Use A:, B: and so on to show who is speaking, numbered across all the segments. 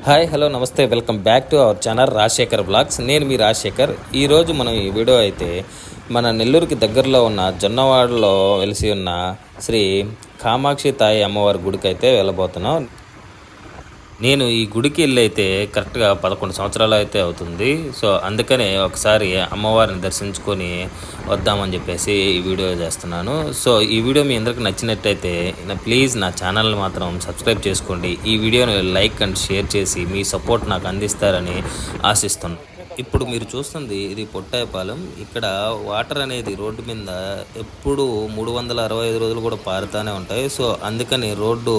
A: Hi hello నమస్తే welcome back to our channel Rajasekhar blogs. నేను మీ రాజశేఖర్. ఈరోజు మనం ఈ వీడియో అయితే మన నెల్లూరుకి దగ్గరలో ఉన్న జొన్నవాడలో వెలిసి ఉన్న శ్రీ కామాక్షి తాయి అమ్మవారి గుడికి అయితే వెళ్ళబోతున్నాం. నేను ఈ గుడికి వెళ్ళి అయితే కరెక్ట్గా 11 సంవత్సరాలు అయితే అవుతుంది. సో అందుకనే ఒకసారి అమ్మవారిని దర్శించుకొని వద్దామని చెప్పేసి ఈ వీడియో చేస్తున్నాను. సో ఈ వీడియో మీ అందరికి నచ్చినట్టయితే ప్లీజ్ నా ఛానల్ని మాత్రం సబ్స్క్రైబ్ చేసుకోండి. ఈ వీడియోని లైక్ అండ్ షేర్ చేసి మీ సపోర్ట్ నాకు అందిస్తారని ఆశిస్తున్నాను. ఇప్పుడు మీరు చూస్తుంది ఇది పొట్టాయపాలెం. ఇక్కడ వాటర్ అనేది రోడ్డు మీద ఎప్పుడు 365 రోజులు కూడా పారుతూనే ఉంటాయి. సో అందుకని రోడ్డు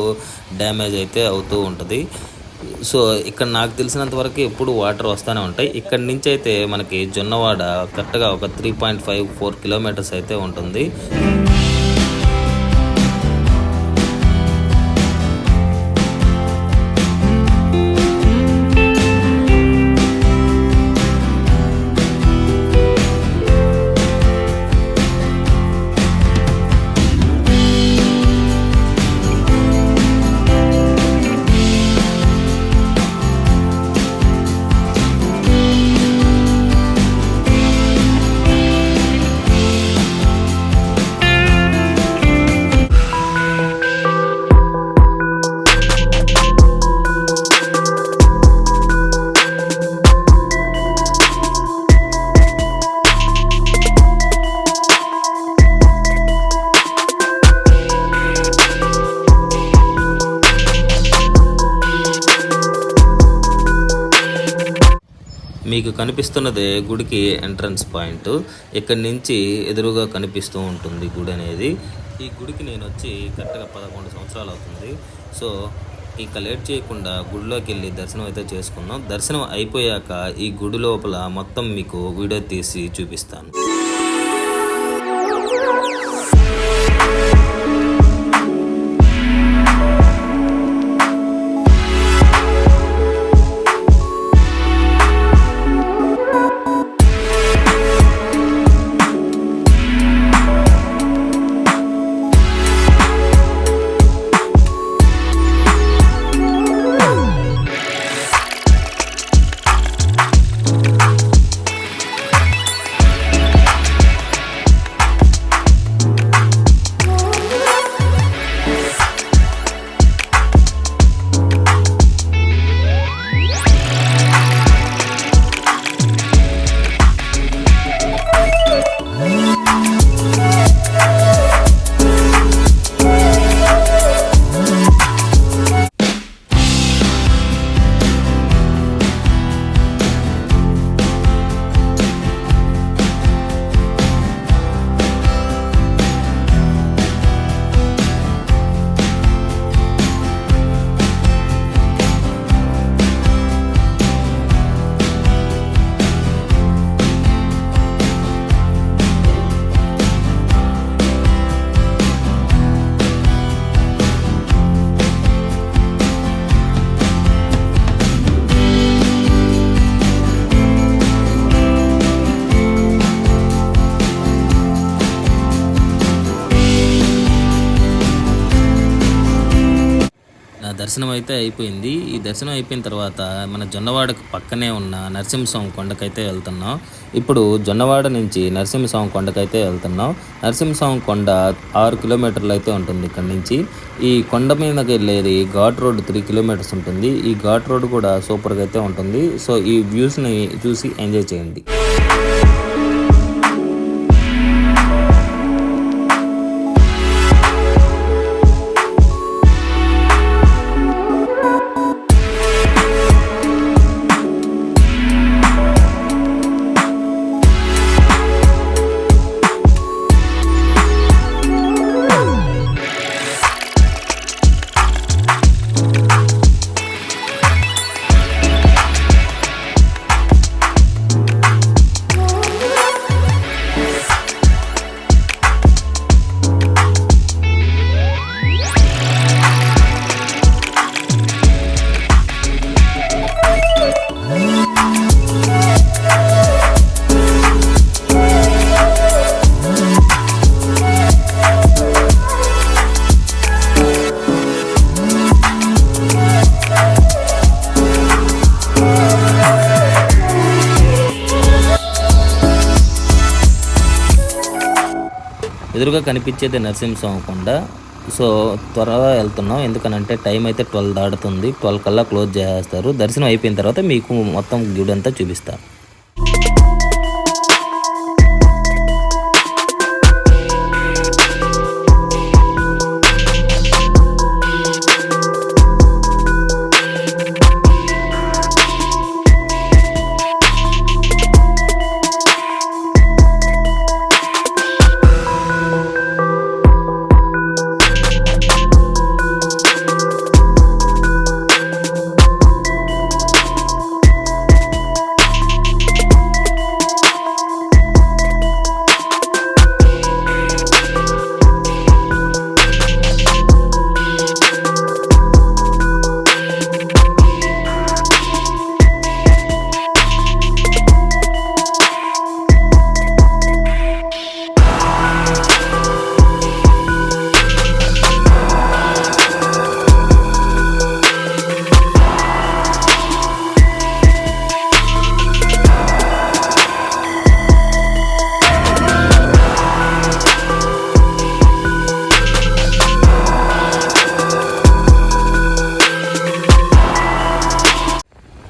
A: డ్యామేజ్ అయితే అవుతూ ఉంటుంది. సో ఇక్కడ నాకు తెలిసినంత వరకు ఎప్పుడు వాటర్ వస్తూనే ఉంటాయి. ఇక్కడి నుంచి అయితే మనకి జొన్నవాడ కరెక్ట్గా ఒక 3.54 కిలోమీటర్స్ అయితే ఉంటుంది. మీకు కనిపిస్తున్నది గుడికి ఎంట్రన్స్ పాయింట్. ఇక్కడి నుంచి ఎదురుగా కనిపిస్తూ ఉంటుంది గుడి అనేది. ఈ గుడికి నేను వచ్చి కరెక్ట్గా 11 సంవత్సరాలు అవుతుంది. సో ఇక లేట్ చేయకుండా గుడిలోకి వెళ్ళి దర్శనం అయితే చేసుకున్నాం. దర్శనం అయిపోయాక ఈ గుడి లోపల మొత్తం మీకు వీడియో తీసి చూపిస్తాను. దర్శనం అయితే అయిపోయింది. ఈ దర్శనం అయిపోయిన తర్వాత మన జొన్నవాడకు పక్కనే ఉన్న నరసింహస్వామి కొండకైతే వెళ్తున్నాం. ఇప్పుడు జొన్నవాడ నుంచి నరసింహస్వామి కొండకైతే వెళ్తున్నాం. నరసింహస్వామి కొండ 6 కిలోమీటర్లు అయితే ఉంటుంది ఇక్కడ నుంచి. ఈ కొండ మీదకి వెళ్ళేది ఘాట్ రోడ్ 3 కిలోమీటర్స్ ఉంటుంది. ఈ ఘాట్ రోడ్ కూడా సూపర్గా అయితే ఉంటుంది. సో ఈ వ్యూస్ని చూసి ఎంజాయ్ చేయండి. ఎదురుగా కనిపించేది నరసింహస్వామి కొండ. సో త్వరగా వెళ్తున్నాం, ఎందుకనంటే టైం అయితే 12 దాటుతుంది. 12 కల్లా క్లోజ్ చేసేస్తారు. దర్శనం అయిపోయిన తర్వాత మీకు మొత్తం గుడి అంతా చూపిస్తా.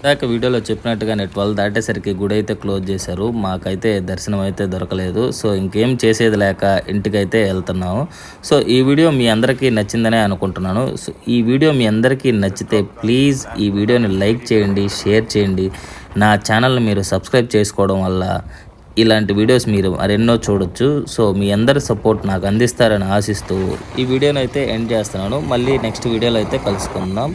A: ఇందాక వీడియోలో చెప్పినట్టుగానే 12 దాటేసరికి గుడి అయితే క్లోజ్ చేశారు. మాకైతే దర్శనం అయితే దొరకలేదు. సో ఇంకేం చేసేది లేక ఇంటికైతే వెళ్తున్నాము. సో ఈ వీడియో మీ అందరికీ నచ్చిందనే అనుకుంటున్నాను. సో ఈ వీడియో మీ అందరికీ నచ్చితే ప్లీజ్ ఈ వీడియోని లైక్ చేయండి, షేర్ చేయండి. నా ఛానల్ని మీరు సబ్స్క్రైబ్ చేసుకోవడం వల్ల ఇలాంటి వీడియోస్ మీరు మరెన్నో చూడొచ్చు. సో మీ అందరి సపోర్ట్ నాకు అందిస్తారని ఆశిస్తూ ఈ వీడియోని అయితే ఎండ్ చేస్తున్నాను. మళ్ళీ నెక్స్ట్ వీడియోలో అయితే కలుసుకుందాం.